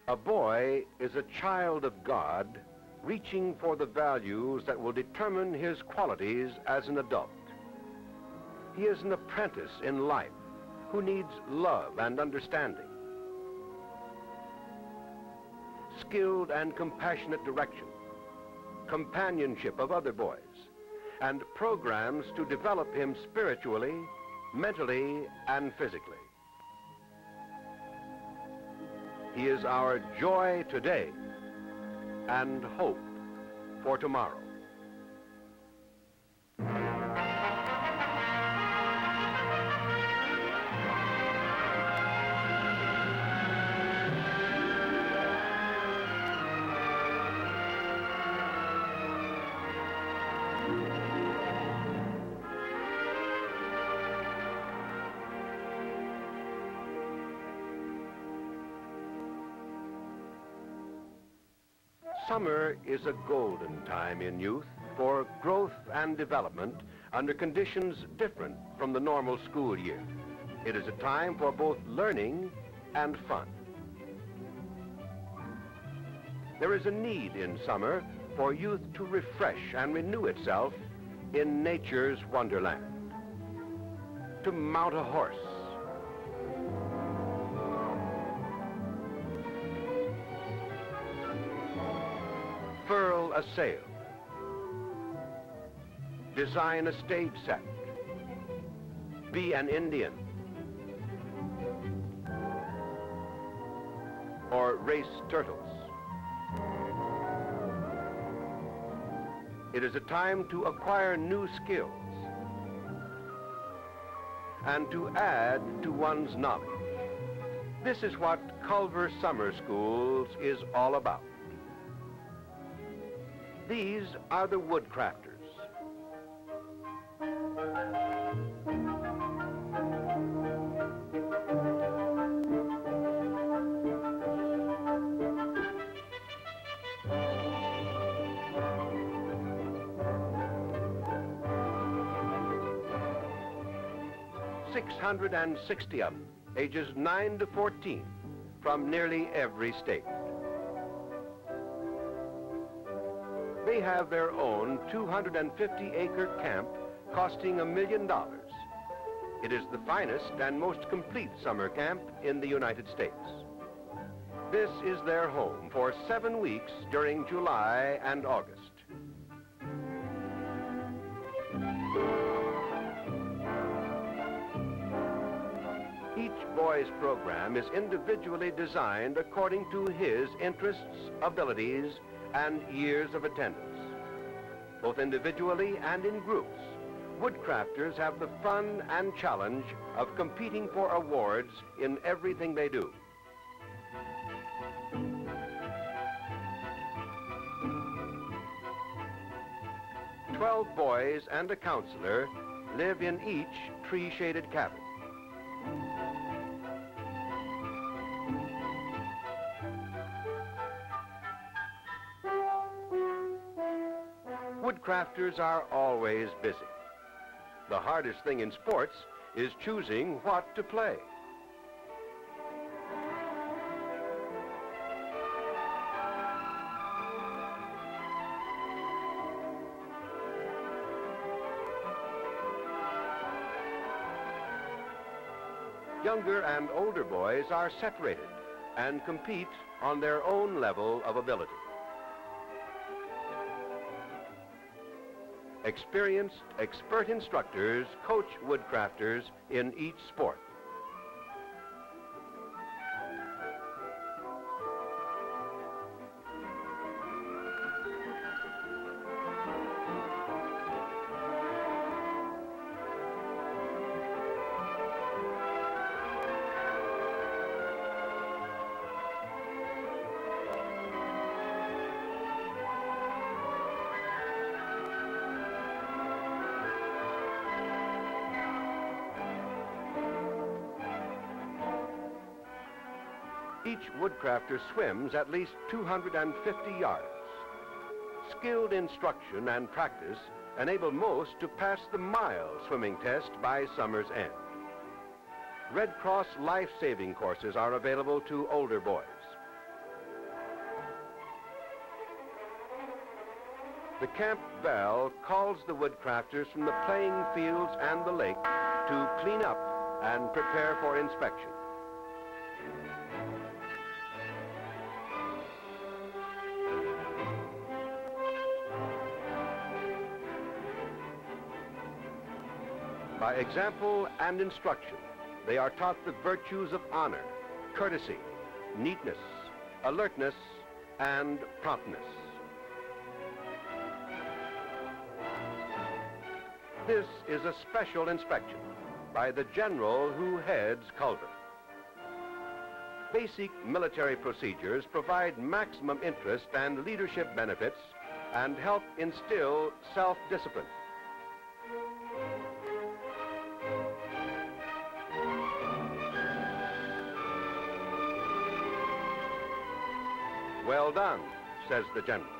A boy is a child of God reaching for the values that will determine his qualities as an adult. He is an apprentice in life who needs love and understanding, skilled and compassionate direction, companionship of other boys, and programs to develop him spiritually, mentally, and physically. He is our joy today and hope for tomorrow. Summer is a golden time in youth for growth and development under conditions different from the normal school year. It is a time for both learning and fun. There is a need in summer for youth to refresh and renew itself in nature's wonderland. To mount a horse, furl a sail, design a stage set, be an Indian, or race turtles. It is a time to acquire new skills and to add to one's knowledge. This is what Culver Summer Schools is all about. These are the Woodcrafters. .660 of them, ages 9 to 14, from nearly every state. They have their own 250-acre camp costing $1 million. It is the finest and most complete summer camp in the United States. This is their home for 7 weeks during July and August. Each boy's program is individually designed according to his interests, abilities, and years of attendance. Both individually and in groups, Woodcrafters have the fun and challenge of competing for awards in everything they do. "12 boys and a counselor live in each tree-shaded cabin. Woodcrafters are always busy. The hardest thing in sports is choosing what to play. Younger and older boys are separated and compete on their own level of ability. Experienced, expert instructors coach Woodcrafters in each sport. Each Woodcrafter swims at least 250 yards. Skilled instruction and practice enable most to pass the mile swimming test by summer's end. Red Cross life-saving courses are available to older boys. The camp bell calls the woodcrafters from the playing fields and the lake to clean up and prepare for inspection. By example and instruction, they are taught the virtues of honor, courtesy, neatness, alertness, and promptness. This is a special inspection by the general who heads Culver. Basic military procedures provide maximum interest and leadership benefits and help instill self-discipline. Well done, says the general,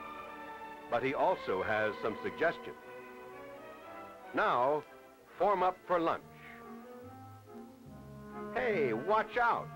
but he also has some suggestions. Now, form up for lunch. Hey, watch out!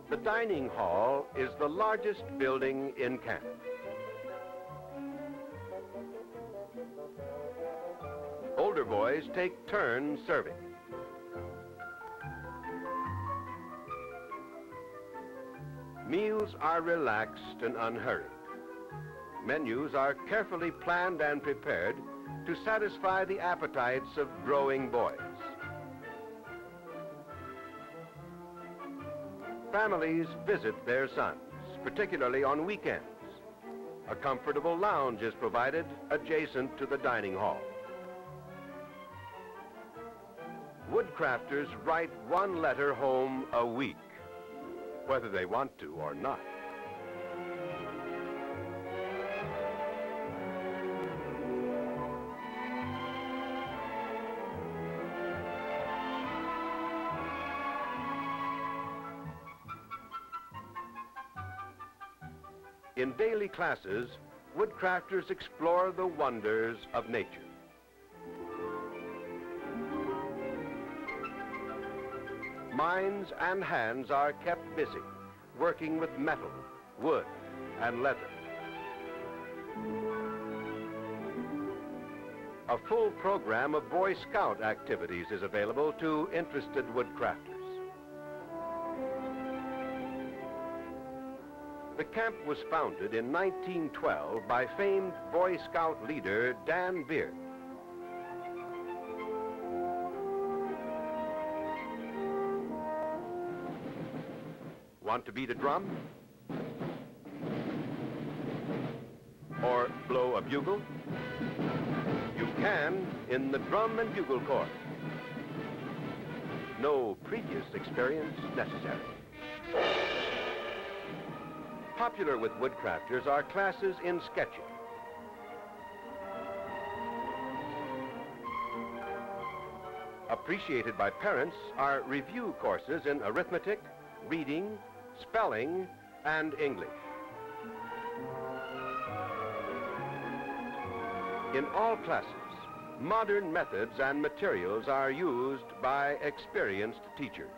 The dining hall is the largest building in camp. Older boys take turns serving. Meals are relaxed and unhurried. Menus are carefully planned and prepared to satisfy the appetites of growing boys. Families visit their sons, particularly on weekends. A comfortable lounge is provided adjacent to the dining hall. Woodcrafters write one letter home a week, whether they want to or not. In daily classes, woodcrafters explore the wonders of nature. Minds and hands are kept busy, working with metal, wood, and leather. A full program of Boy Scout activities is available to interested woodcrafters. The camp was founded in 1912 by famed Boy Scout leader Dan Beard. Want to beat a drum? Or blow a bugle? You can in the Drum and Bugle Corps. No previous experience necessary. Popular with woodcrafters are classes in sketching. Appreciated by parents are review courses in arithmetic, reading, spelling, and English. In all classes, modern methods and materials are used by experienced teachers.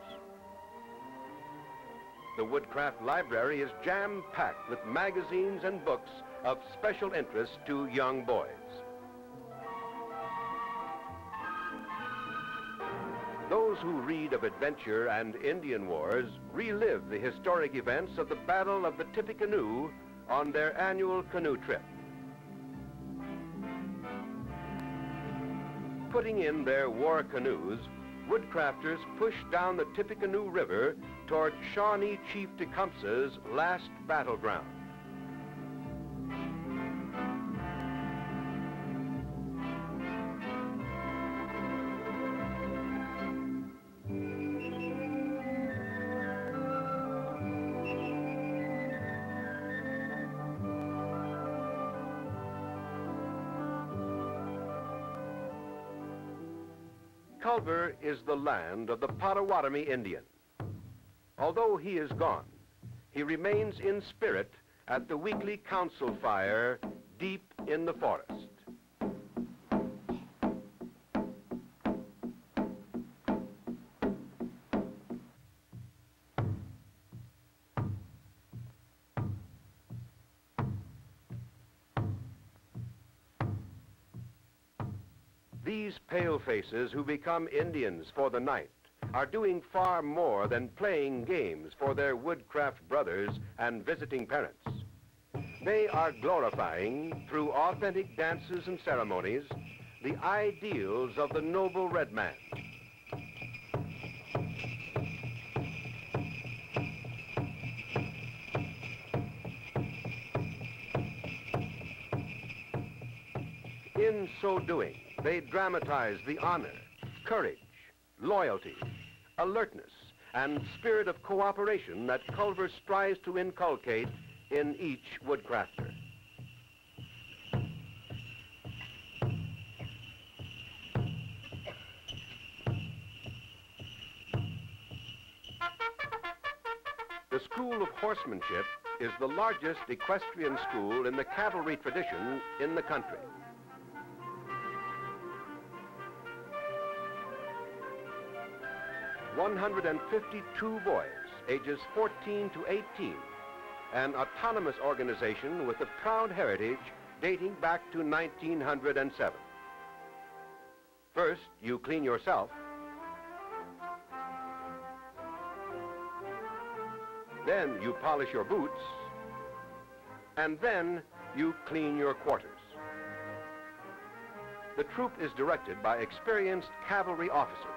The Woodcraft Library is jam-packed with magazines and books of special interest to young boys. Those who read of adventure and Indian wars relive the historic events of the Battle of the Tippecanoe on their annual canoe trip. Putting in their war canoes, woodcrafters pushed down the Tippecanoe River toward Shawnee Chief Tecumseh's last battleground. Culver is the land of the Potawatomi Indian. Although he is gone, he remains in spirit at the weekly council fire deep in the forest. These pale faces who become Indians for the night are doing far more than playing games for their Woodcraft brothers and visiting parents. They are glorifying, through authentic dances and ceremonies, the ideals of the noble red man. In so doing, they dramatize the honor, courage, loyalty, alertness, and spirit of cooperation that Culver strives to inculcate in each woodcrafter. The School of Horsemanship is the largest equestrian school in the cavalry tradition in the country. "152 boys, ages 14 to 18, an autonomous organization with a proud heritage dating back to 1907. First, you clean yourself. Then you polish your boots. And then you clean your quarters. The troop is directed by experienced cavalry officers.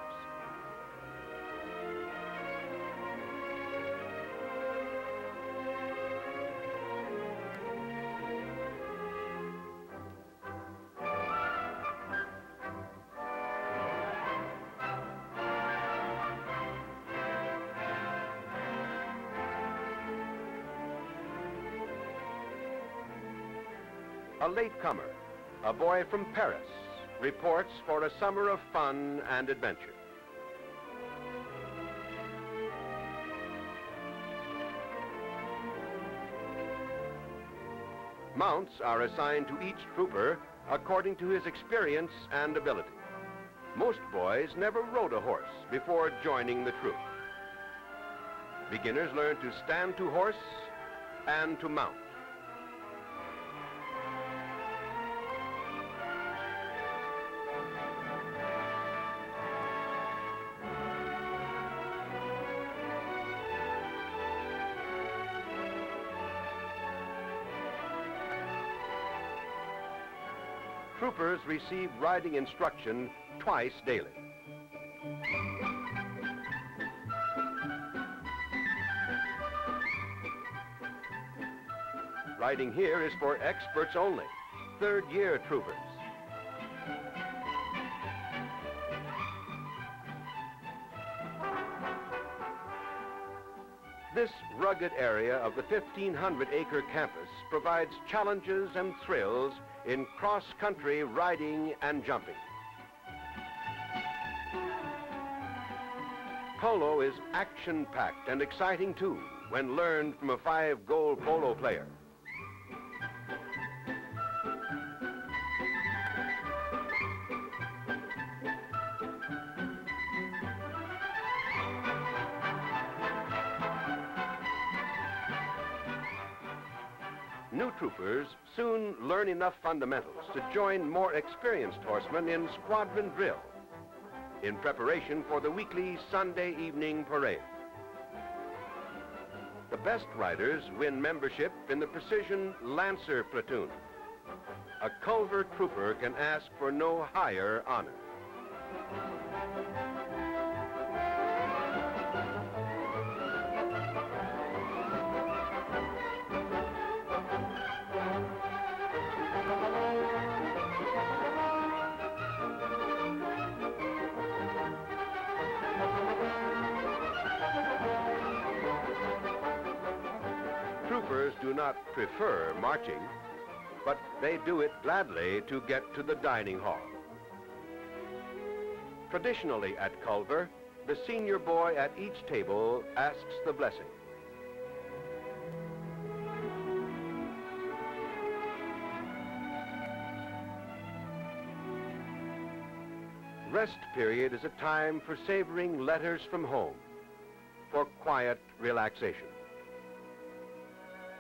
A latecomer, a boy from Paris, reports for a summer of fun and adventure. Mounts are assigned to each trooper according to his experience and ability. Most boys never rode a horse before joining the troop. Beginners learn to stand to horse and to mount. Troopers receive riding instruction twice daily. Riding here is for experts only, third-year troopers. This rugged area of the 1,500-acre campus provides challenges and thrills in cross-country riding and jumping. Polo is action-packed and exciting too, when learned from a 5-goal polo player. New troopers soon learn enough fundamentals to join more experienced horsemen in squadron drill in preparation for the weekly Sunday evening parade. The best riders win membership in the Precision Lancer Platoon. A Culver trooper can ask for no higher honor. Troopers do not prefer marching, but they do it gladly to get to the dining hall. Traditionally at Culver, the senior boy at each table asks the blessing. Rest period is a time for savoring letters from home, for quiet relaxation.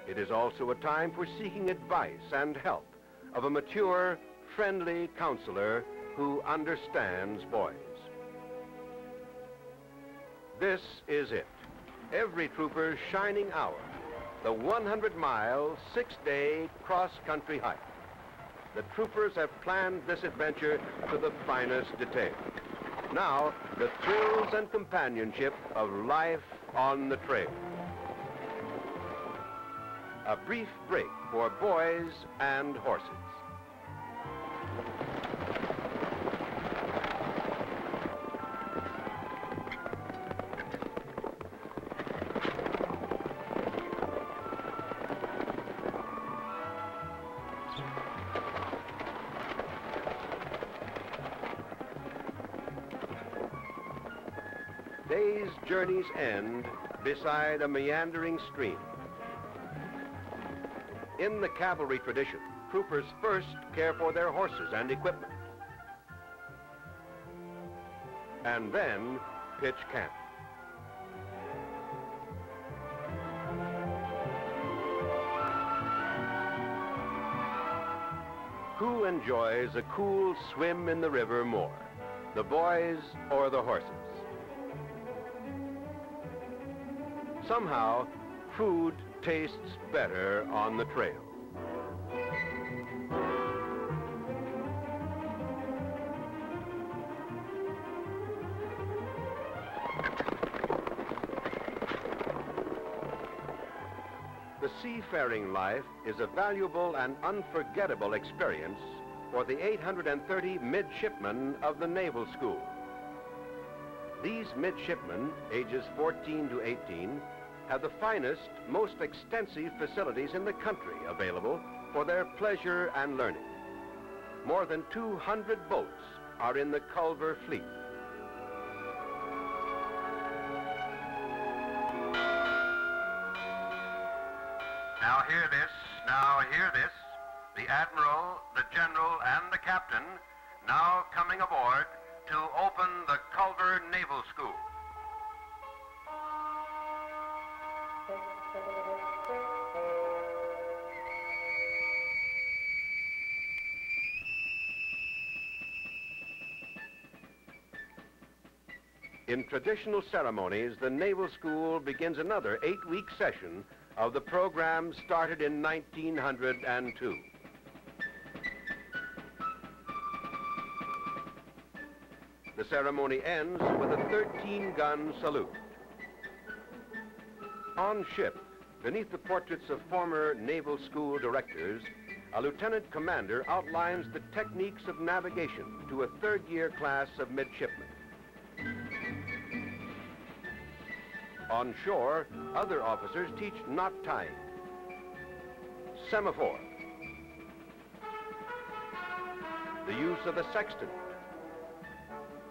It is also a time for seeking advice and help of a mature, friendly counselor who understands boys. This is it, every trooper's shining hour, the 100-mile, 6-day cross-country hike. The troopers have planned this adventure to the finest detail. Now, the thrills and companionship of life on the trail. A brief break for boys and horses. Day's journeys end beside a meandering stream. In the cavalry tradition, troopers first care for their horses and equipment, and then pitch camp. Who enjoys a cool swim in the river more, the boys or the horses? Somehow, food tastes better on the trail. The seafaring life is a valuable and unforgettable experience for the 830 midshipmen of the Naval School. These midshipmen, ages 14 to 18, have the finest, most extensive facilities in the country available for their pleasure and learning. More than 200 boats are in the Culver fleet. Now hear this, now hear this. The Admiral, the General, and the Captain now coming aboard to open the Culver Naval School. In traditional ceremonies, the Naval School begins another 8-week session of the program started in 1902. The ceremony ends with a 13-gun salute. On ship, beneath the portraits of former Naval School directors, a lieutenant commander outlines the techniques of navigation to a third-year class of midshipmen. On shore, other officers teach knot tying, semaphore, the use of the sextant,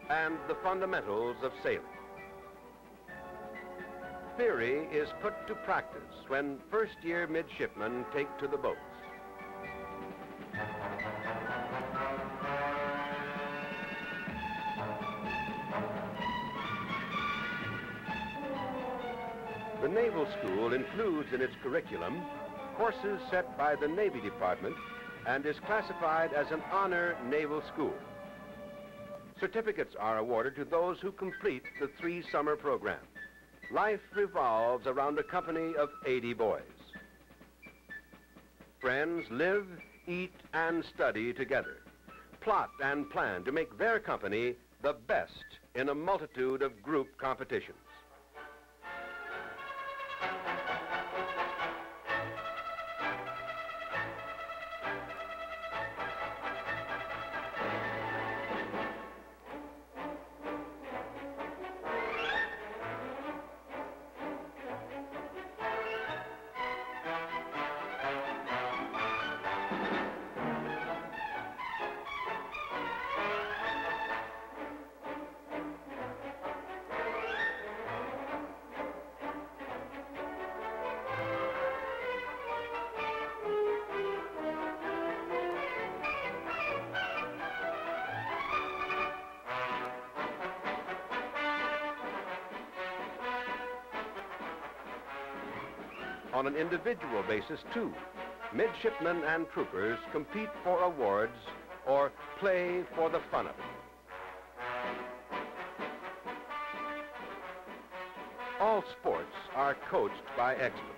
and the fundamentals of sailing. Theory is put to practice when first-year midshipmen take to the boats. The Naval School includes in its curriculum courses set by the Navy Department and is classified as an honor naval school. Certificates are awarded to those who complete the 3-summer program. Life revolves around a company of 80 boys. Friends live, eat, and study together, plot and plan to make their company the best in a multitude of group competitions. on an individual basis, too. Midshipmen and troopers compete for awards or play for the fun of it. All sports are coached by experts.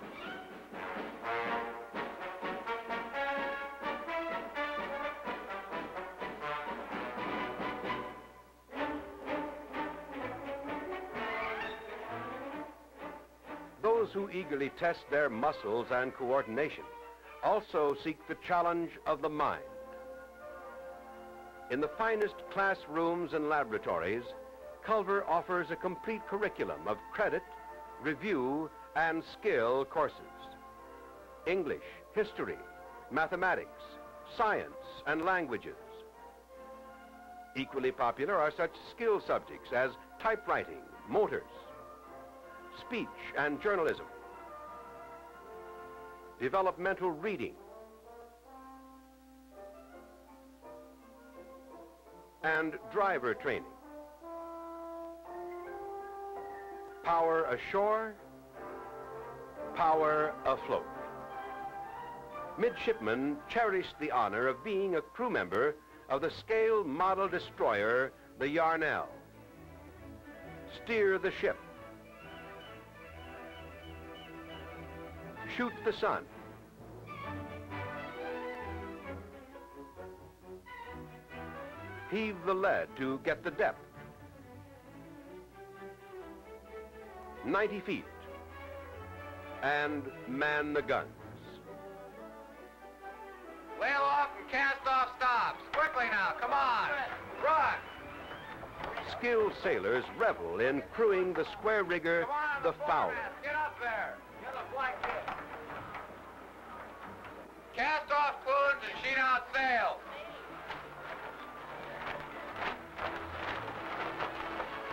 Those who eagerly test their muscles and coordination also seek the challenge of the mind. In the finest classrooms and laboratories, Culver offers a complete curriculum of credit, review, and skill courses. English, history, mathematics, science, and languages. Equally popular are such skill subjects as typewriting, motors, speech and journalism, developmental reading, and driver training. Power ashore, power afloat. Midshipmen cherished the honor of being a crew member of the scale model destroyer, the Yarnell. Steer the ship. Shoot the sun. Heave the lead to get the depth. 90 feet. And man the guns. Whale off and cast off stops. Quickly now, come on. Run. Skilled sailors revel in crewing the square rigger, the Fowler. Get up there. Get the flight kit. Cast off clothes and sheet out sails.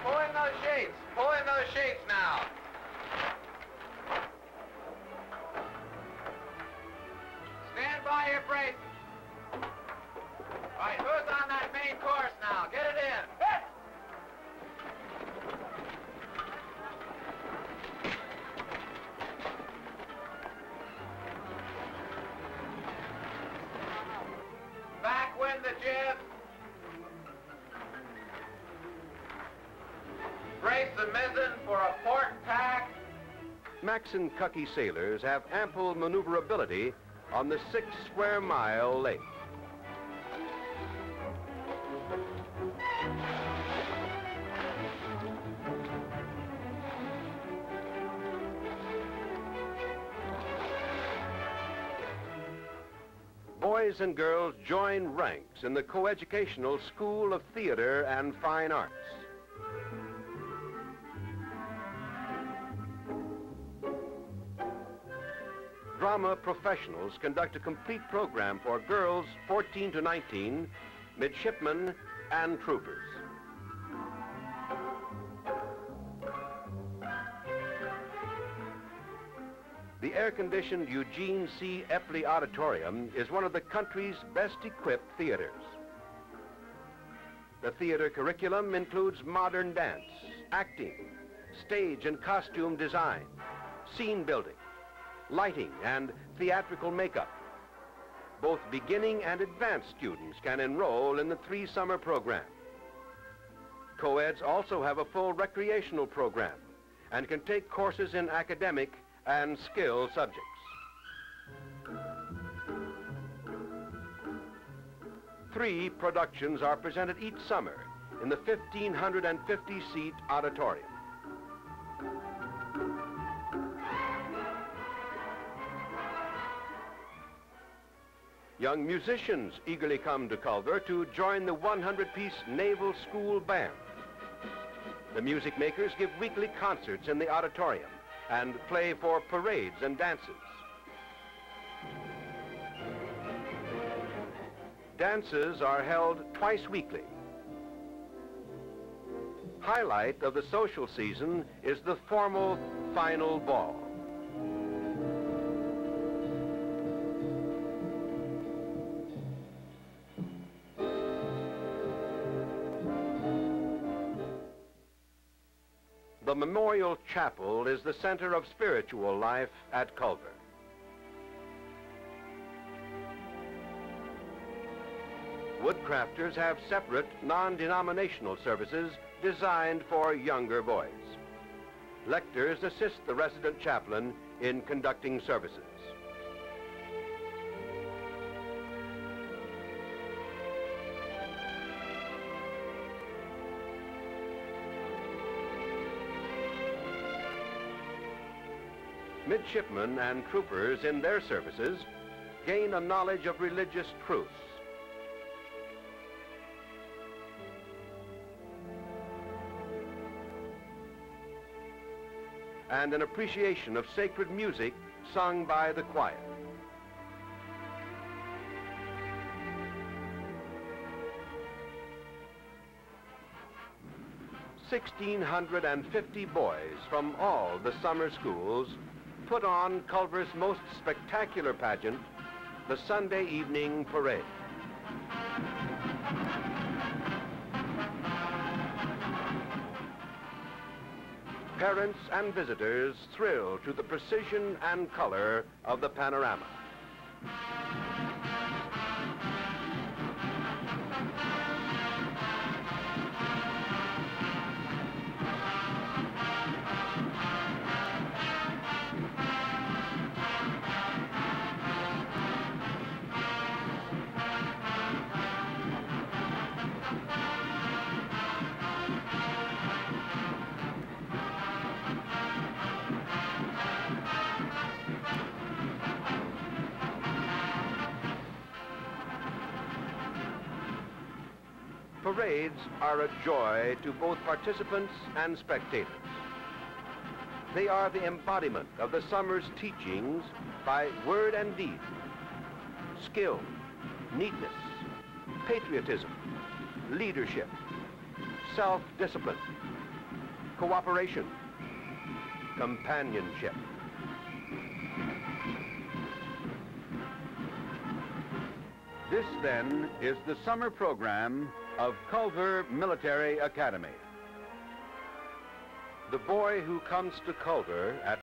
Pull in those sheets. Pull in those sheets now. Stand by your braces. All right, who's on that main course now? Get it in. Hit! Backwind the jib. Brace the mizzen for a port tack. Maxon-Cuckey sailors have ample maneuverability on the 6 square mile lake. Boys and girls join ranks in the coeducational School of Theater and Fine Arts. Drama professionals conduct a complete program for girls 14 to 19, midshipmen, and troopers. The air-conditioned Eugene C. Epley Auditorium is one of the country's best-equipped theaters. The theater curriculum includes modern dance, acting, stage and costume design, scene building, lighting, and theatrical makeup. Both beginning and advanced students can enroll in the 3-summer program. Co-eds also have a full recreational program and can take courses in academic and skill subjects. Three productions are presented each summer in the 1,550-seat auditorium. Young musicians eagerly come to Culver to join the 100-piece Naval School Band. The music makers give weekly concerts in the auditorium and play for parades and dances. Dances are held twice weekly. Highlight of the social season is the formal final ball. The Memorial Chapel is the center of spiritual life at Culver. Woodcrafters have separate, non-denominational services designed for younger boys. Lectors assist the resident chaplain in conducting services. Midshipmen and troopers in their services gain a knowledge of religious truths. And an appreciation of sacred music sung by the choir. "1,650 boys from all the summer schools put on Culver's most spectacular pageant, the Sunday evening parade. Parents and visitors thrill to the precision and color of the panorama. Parades are a joy to both participants and spectators. They are the embodiment of the summer's teachings by word and deed, skill, neatness, patriotism, leadership, self-discipline, cooperation, companionship. This, then, is the summer program of Culver Military Academy. The boy who comes to Culver at